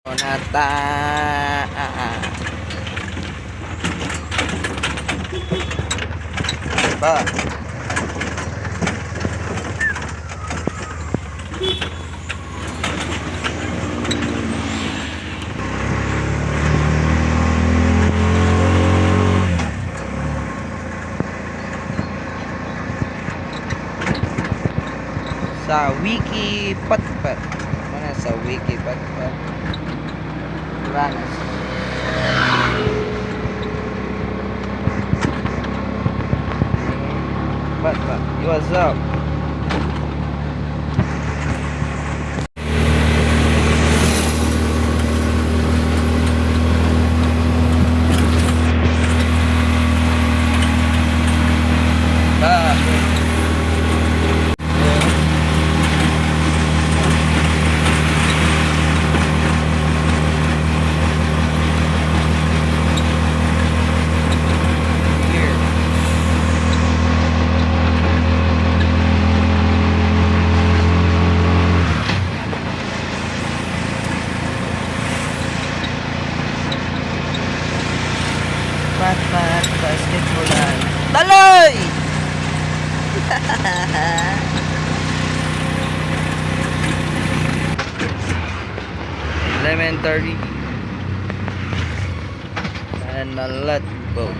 Nata ba sa Wiki Patpat. Mana sa Wiki Patpat? Ranas. Patpat, what's up? Pat basketballan. Taloy! 11:30 and a lot boat.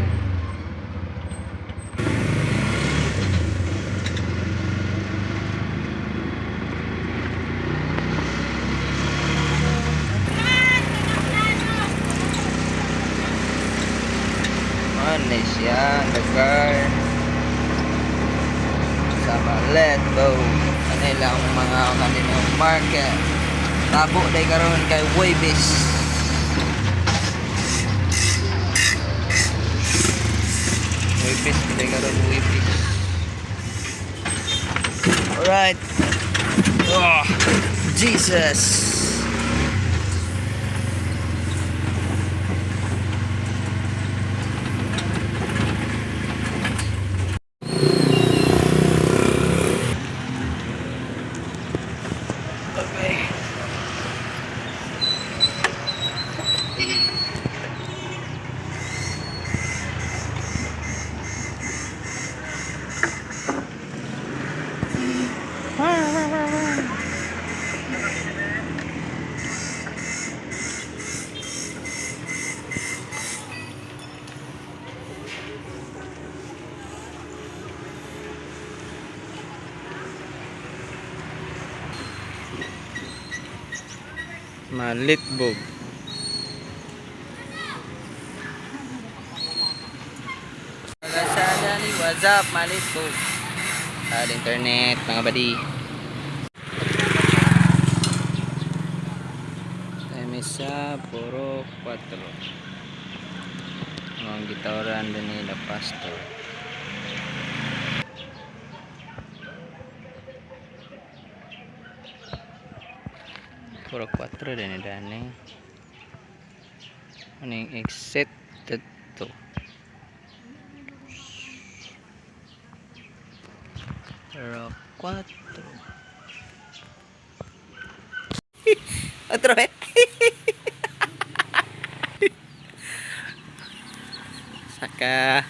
Ano siya, the car sama let go kanila ang mga kanilang market tabo day karon kay Waybis. Waybis day karon Waybis. Alright. Oh, Jesus. Malitbog. What's up, Malitbog? Sa internet, mga badi. Emisa puro 4. Ang gitaran din nila pastor. Puro 4 din nila ni. Ano yung exit dito? Pero 4. Otro eh. Saka.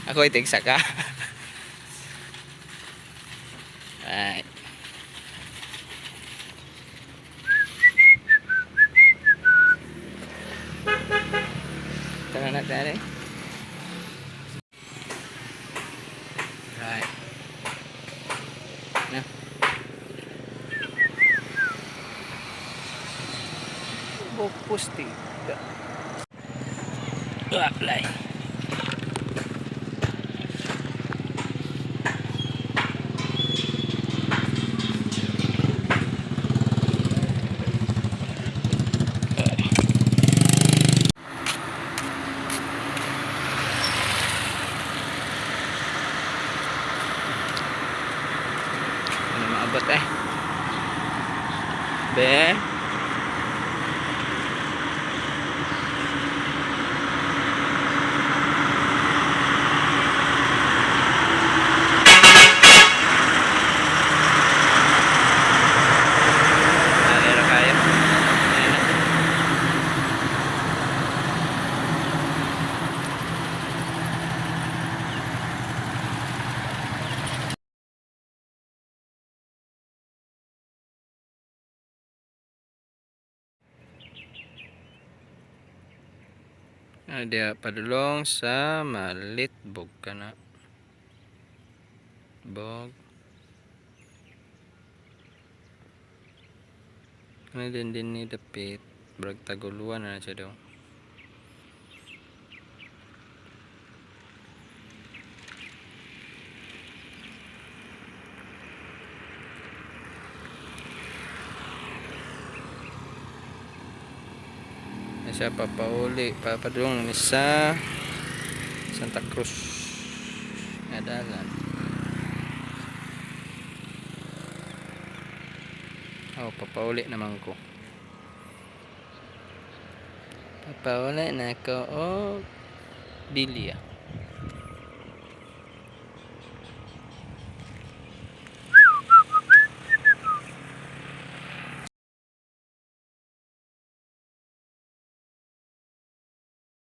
Ako itig saka. Right. Tara na tayo. Right. Na. Pusti. Apply. Ano maabot eh? Be. Alera kaya. Ayan na. Dia padulong sa malit bog kana. Bog. Ano din ni dapit. Brag taguluan na siya daw. Na siya papauli. Papadulong ni sa Santa Cruz. Adalan. Oh, papauli naman ko. Papauli na ko. Oh, Dilia.